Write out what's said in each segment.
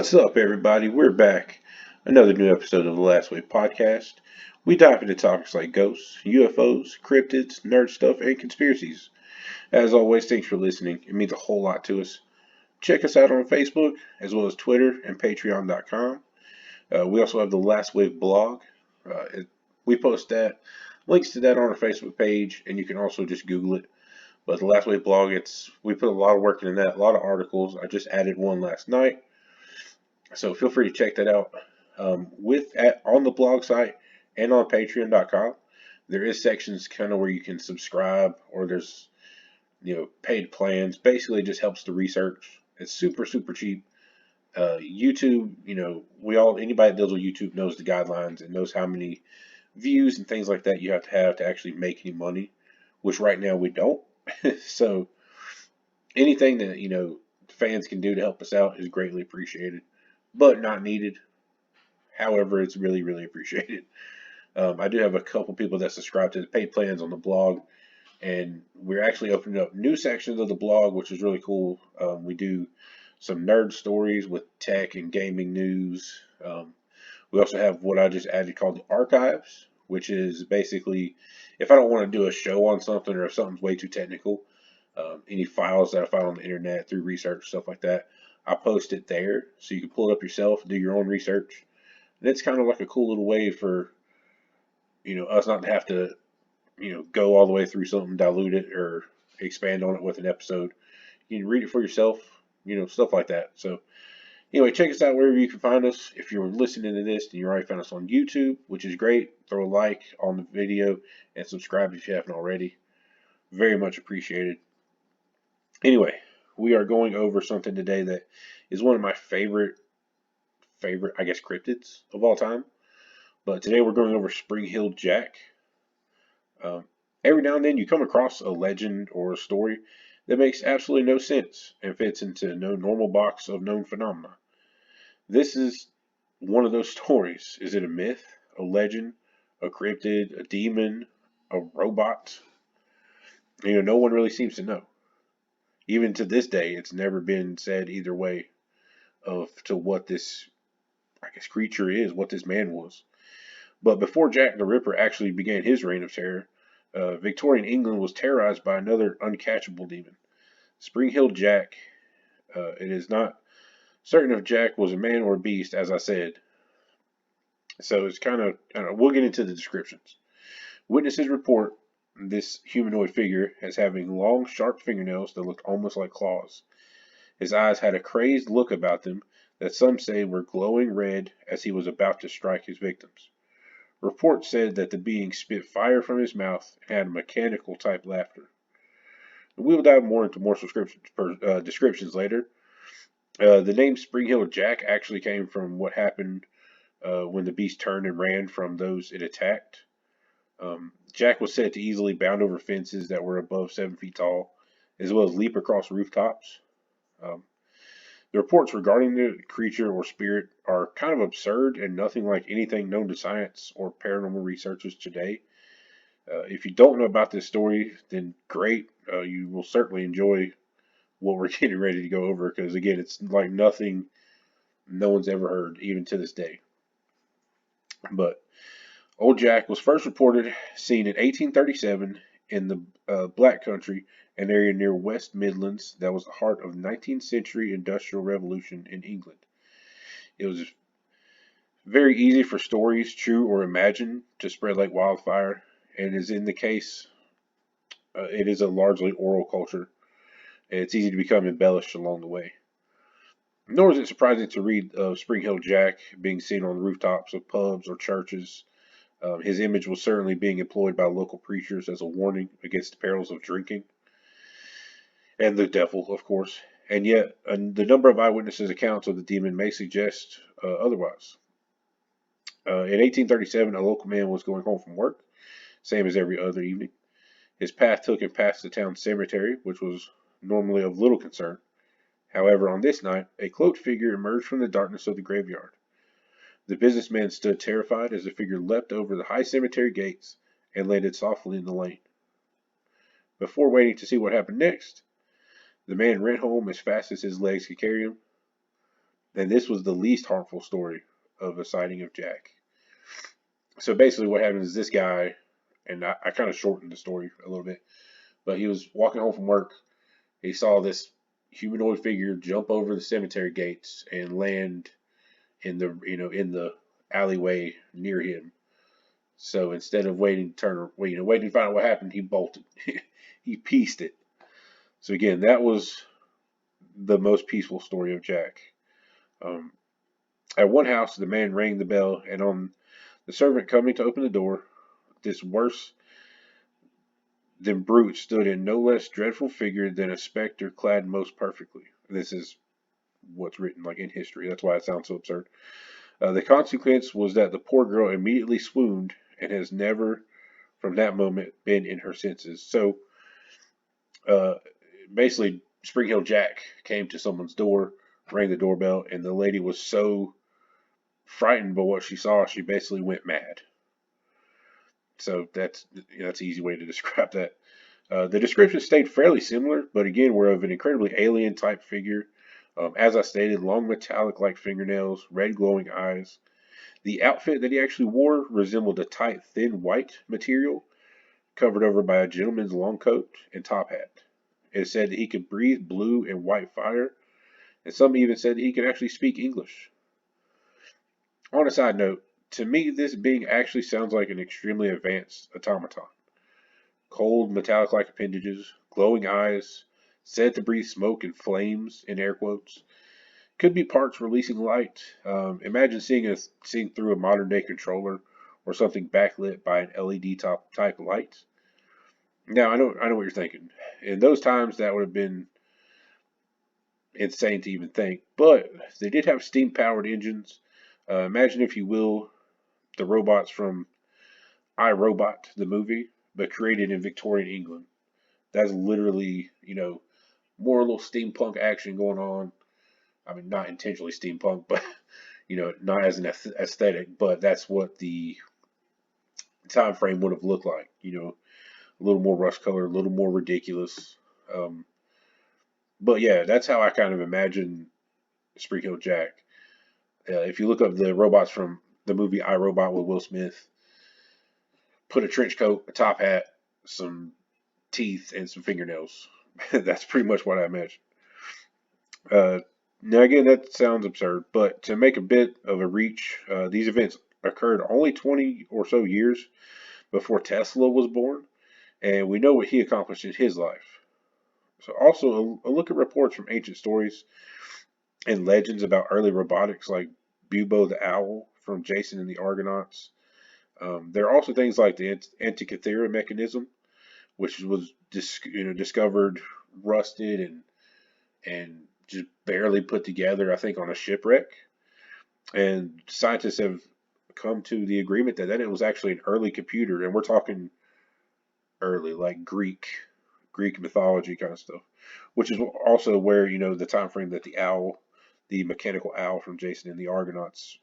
What's up, everybody? We're back. Another new episode of the Last Wave podcast. We dive into topics like ghosts, UFOs, cryptids, nerd stuff, and conspiracies. As always, thanks for listening. It means a whole lot to us. Check us out on Facebook, as well as Twitter and Patreon.com. We also have the Last Wave blog. We post that, links to that on our Facebook page, and you can also just Google it. But the Last Wave blog, we put a lot of work into that, a lot of articles. I just added one last night. So feel free to check that out. On the blog site and on Patreon.com, there is sections kind of where you can subscribe, or there's paid plans. Basically, it just helps the research. It's super cheap. YouTube, anybody that deals with YouTube knows the guidelines and knows how many views and things like that you have to actually make any money, which right now we don't. So anything that fans can do to help us out is greatly appreciated, but not needed. However, it's really appreciated. I do have a couple people that subscribe to the paid plans on the blog, and we're actually opening up new sections of the blog, which is really cool. We do some nerd stories with tech and gaming news. We also have what I just added called the archives, which is basically if I don't want to do a show on something, or if something's way too technical, any files that I find on the internet through research, stuff like that, I post it there so you can pull it up yourself, do your own research. And it's kind of like a cool little way for us not to have to go all the way through something, dilute it, or expand on it with an episode. You can read it for yourself, stuff like that. So anyway, check us out wherever you can find us. If you're listening to this and you already found us on YouTube, which is great, throw a like on the video and subscribe if you haven't already. Very much appreciated. Anyway, we are going over something today that is one of my favorite, I guess, cryptids of all time. But today we're going over Spring-Heeled Jack. Every now and then you come across a legend or a story that makes absolutely no sense and fits into no normal box of known phenomena. This is one of those stories. Is it a myth, a legend, a cryptid, a demon, a robot? No one really seems to know. Even to this day, it's never been said either way to what this, I guess, creature is, what this man was. But before Jack the Ripper actually began his reign of terror, Victorian England was terrorized by another uncatchable demon, Spring-Heeled Jack. It is not certain if Jack was a man or a beast, as I said. So it's we'll get into the descriptions. Witnesses report this humanoid figure as having long, sharp fingernails that looked almost like claws. His eyes had a crazed look about them that some say were glowing red as he was about to strike his victims. Reports said that the being spit fire from his mouth and had mechanical type laughter. We'll dive more into more descriptions later. The name Spring-Heeled Jack actually came from what happened when the beast turned and ran from those it attacked. Jack was said to easily bound over fences that were above 7 feet tall, as well as leap across rooftops. The reports regarding the creature or spirit are kind of absurd and nothing like anything known to science or paranormal researchers today. If you don't know about this story, then great. You will certainly enjoy what we're getting ready to go over, because again, it's like nothing no one's ever heard, even to this day. But Old Jack was first reported seen in 1837 in the Black Country, an area near West Midlands that was the heart of the 19th century Industrial Revolution in England. It was very easy for stories, true or imagined, to spread like wildfire, and as in the case, it is a largely oral culture, and it's easy to become embellished along the way. Nor is it surprising to read of Spring-Heeled Jack being seen on the rooftops of pubs or churches. His image was certainly being employed by local preachers as a warning against the perils of drinking and the devil, of course. And yet, the number of eyewitnesses' accounts of the demon may suggest otherwise. In 1837, a local man was going home from work, same as every other evening. His path took him past the town cemetery, which was normally of little concern. However, on this night, a cloaked figure emerged from the darkness of the graveyard. The businessman stood terrified as the figure leapt over the high cemetery gates and landed softly in the lane. Before waiting to see what happened next, the man ran home as fast as his legs could carry him. And this was the least harmful story of a sighting of Jack. So basically, what happened is this guy, and I kind of shortened the story a little bit, but he was walking home from work. He saw this humanoid figure jump over the cemetery gates and land in the in the alleyway near him. So instead of waiting to waiting to find out what happened, he bolted. He pieced it. So again, that was the most peaceful story of Jack. Um, at one house, the man rang the bell, and on the servant coming to open the door, this worse than brute stood in no less dreadful figure than a specter clad most perfectly. This is what's written like in history. That's why it sounds so absurd. The consequence was that the poor girl immediately swooned and has never, from that moment, been in her senses. So uh, basically, Spring Hill Jack came to someone's door, rang the doorbell, and the lady was so frightened by what she saw, she basically went mad. So that's an easy way to describe that. The description stayed fairly similar, but again, we're of an incredibly alien type figure. As I stated, long metallic like fingernails, red glowing eyes. The outfit that he actually wore resembled a tight, thin white material covered over by a gentleman's long coat and top hat. It said that he could breathe blue and white fire, and some even said that he could actually speak English. On a side note, to me, this being actually sounds like an extremely advanced automaton. Cold, metallic like appendages, glowing eyes, said to breathe smoke and flames, in air quotes. Could be parts releasing light. Imagine seeing through a modern day controller or something backlit by an LED type light. Now I know what you're thinking. In those times, that would have been insane to even think. But they did have steam powered engines. Imagine, if you will, the robots from I, Robot, the movie, but created in Victorian England. That's literally, more little steampunk action going on. I mean, not intentionally steampunk, but not as an aesthetic, but that's what the time frame would have looked like. A little more rust color, a little more ridiculous. Um, but yeah, that's how I kind of imagine Spring Hill Jack. If you look up the robots from the movie I, Robot with Will Smith, put a trench coat, a top hat, some teeth, and some fingernails. That's pretty much what I imagine. Uh, Now, again, that sounds absurd, but to make a bit of a reach, these events occurred only 20 or so years before Tesla was born, and we know what he accomplished in his life. So, also, a look at reports from ancient stories and legends about early robotics, like Bubo the Owl from Jason and the Argonauts. There are also things like the Antikythera mechanism, which was discovered rusted and just barely put together, I think, on a shipwreck. And scientists have come to the agreement that it was actually an early computer, and we're talking early, like Greek mythology kind of stuff, which is also where the time frame that the mechanical owl from Jason and the Argonauts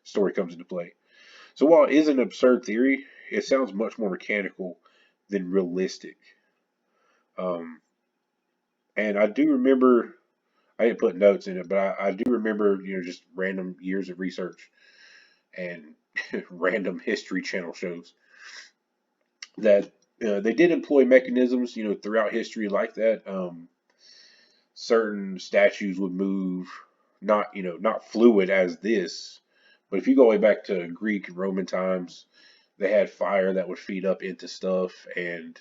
story comes into play. So while it is an absurd theory, it sounds much more mechanical than realistic. Um, and I do remember, I didn't put notes in it, but I do remember, just random years of research and random History Channel shows that they did employ mechanisms, throughout history like that. Certain statues would move, not fluid as this, but if you go way back to Greek and Roman times, they had fire that would feed up into stuff and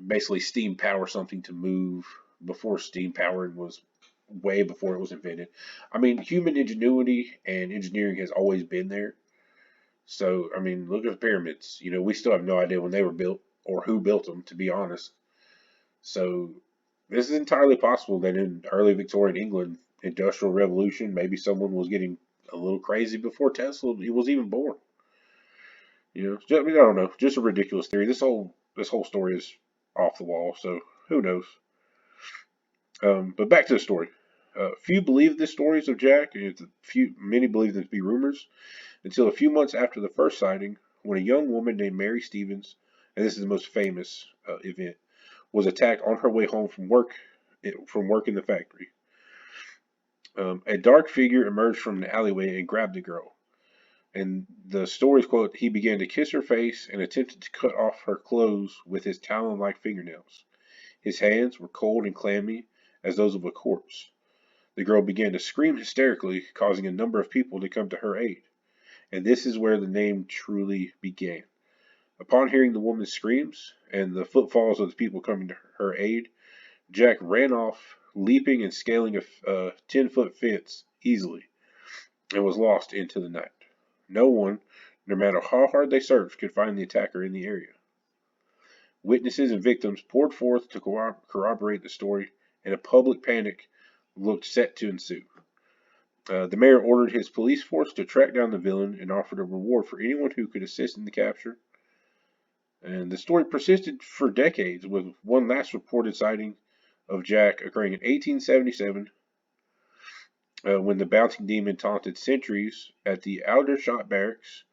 basically steam power something to move before steam powering was way before it was invented. I mean, human ingenuity and engineering has always been there. So, I mean, look at the pyramids. We still have no idea when they were built or who built them, to be honest. So, this is entirely possible that in early Victorian England, Industrial Revolution, maybe someone was getting a little crazy before Tesla was even born. I mean, I don't know, just a ridiculous theory. This whole story is off the wall, so who knows? But back to the story. Few believe the stories of Jack, and many believe them to be rumors, until a few months after the first sighting, when a young woman named Mary Stevens, and this is the most famous event, was attacked on her way home from work in the factory. A dark figure emerged from the alleyway and grabbed the girl. And the story's quote, he began to kiss her face and attempted to cut off her clothes with his talon-like fingernails. His hands were cold and clammy as those of a corpse. The girl began to scream hysterically, causing a number of people to come to her aid. And this is where the name truly began. Upon hearing the woman's screams and the footfalls of the people coming to her aid, Jack ran off, leaping and scaling a 10-foot fence easily, and was lost into the night. No one, no matter how hard they searched, could find the attacker in the area. Witnesses and victims poured forth to corroborate the story, and a public panic looked set to ensue. The mayor ordered his police force to track down the villain and offered a reward for anyone who could assist in the capture. And the story persisted for decades, with one last reported sighting of Jack occurring in 1877, when the bouncing demon taunted sentries at the Aldershot barracks.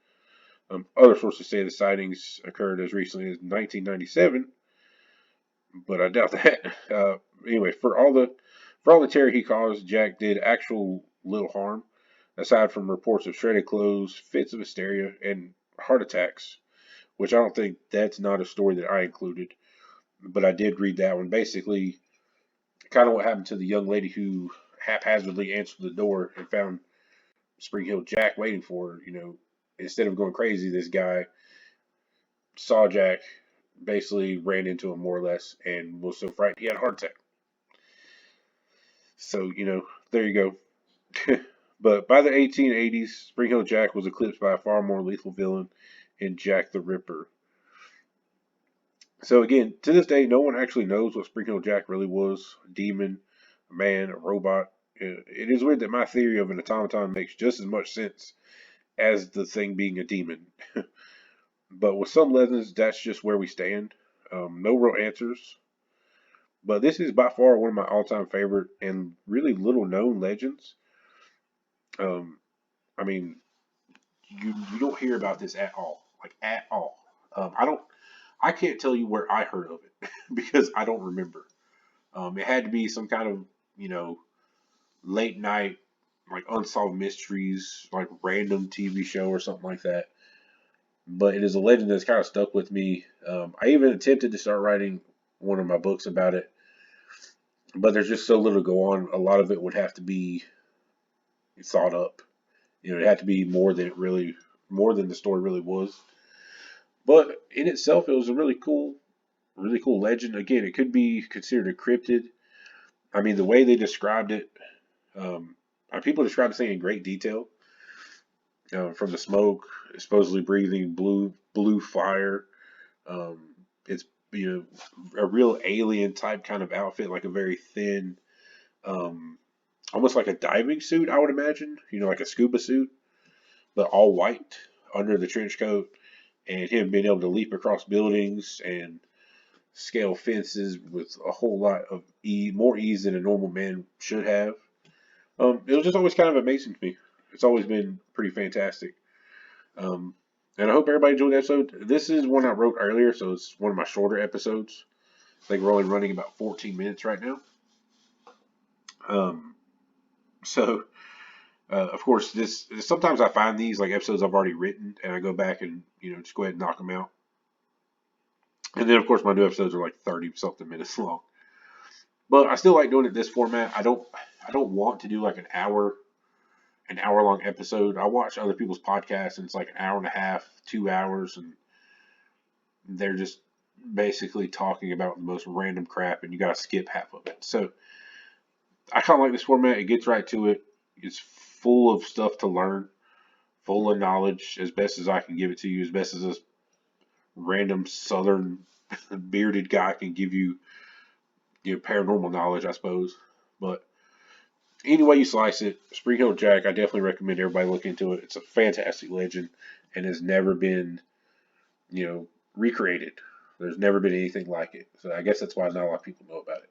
Other sources say the sightings occurred as recently as 1997, but I doubt that. Anyway, for all the terror he caused, Jack did actual little harm, aside from reports of shredded clothes, fits of hysteria, and heart attacks. Which I don't think that's not a story that I included, but I did read that one. Basically, kind of what happened to the young lady who haphazardly answered the door and found Spring Hill Jack waiting for her. Instead of going crazy, this guy saw Jack, basically ran into him more or less, and was so frightened he had a heart attack. So, there you go. But by the 1880s, Spring Hill Jack was eclipsed by a far more lethal villain in Jack the Ripper. So again, to this day, no one actually knows what Spring Hill Jack really was. A demon, a man, a robot. It is weird that my theory of an automaton makes just as much sense as the thing being a demon. But with some legends, that's just where we stand. No real answers. But this is by far one of my all-time favorite and really little-known legends. Um, I mean, you don't hear about this at all, like at all. I can't tell you where I heard of it because I don't remember. It had to be some kind of, late night, like unsolved mysteries, like random TV show or something like that. But it is a legend that's kind of stuck with me. I even attempted to start writing one of my books about it, but there's just so little to go on. A lot of it would have to be thought up. It had to be more than the story really was. But in itself, it was a really cool legend. Again, it could be considered a cryptid. I mean, the way they described it, people described the thing in great detail. From the smoke, supposedly breathing blue fire. It's a real alien type kind of outfit, like a very thin, um, almost like a diving suit, I would imagine. Like a scuba suit, but all white under the trench coat, and him being able to leap across buildings and scale fences with a whole lot of more ease than a normal man should have. It was just always kind of amazing to me. It's always been pretty fantastic. Um, and I hope everybody enjoyed the episode. This is one I wrote earlier, so it's one of my shorter episodes. I think we're only running about 14 minutes right now. Um, so, of course, this sometimes I find these like episodes I've already written, and I go back and just go ahead and knock them out. And then, of course, my new episodes are like 30 something minutes long. But I still like doing it this format. I don't want to do like an hour long episode. I watch other people's podcasts and it's like an hour and a half, 2 hours, and they're just basically talking about the most random crap and you gotta skip half of it. So I kinda like this format. It gets right to it. It's full of stuff to learn, full of knowledge, as best as I can give it to you, as best as this random southern bearded guy can give you, paranormal knowledge, I suppose. But any way you slice it, Spring Hill Jack, I definitely recommend everybody look into it. It's a fantastic legend and has never been, recreated. There's never been anything like it. So I guess that's why not a lot of people know about it.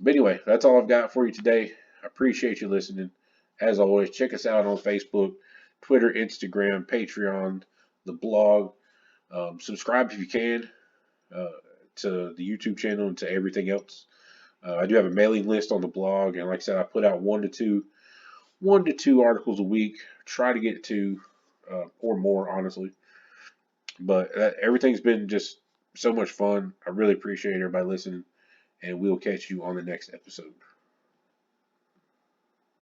But anyway, that's all I've got for you today. I appreciate you listening. As always, check us out on Facebook, Twitter, Instagram, Patreon, the blog. Subscribe if you can, to the YouTube channel and to everything else. I do have a mailing list on the blog, and like I said, I put out one to two articles a week. Try to get to or more, honestly. But everything's been just so much fun. I really appreciate everybody listening, and we'll catch you on the next episode.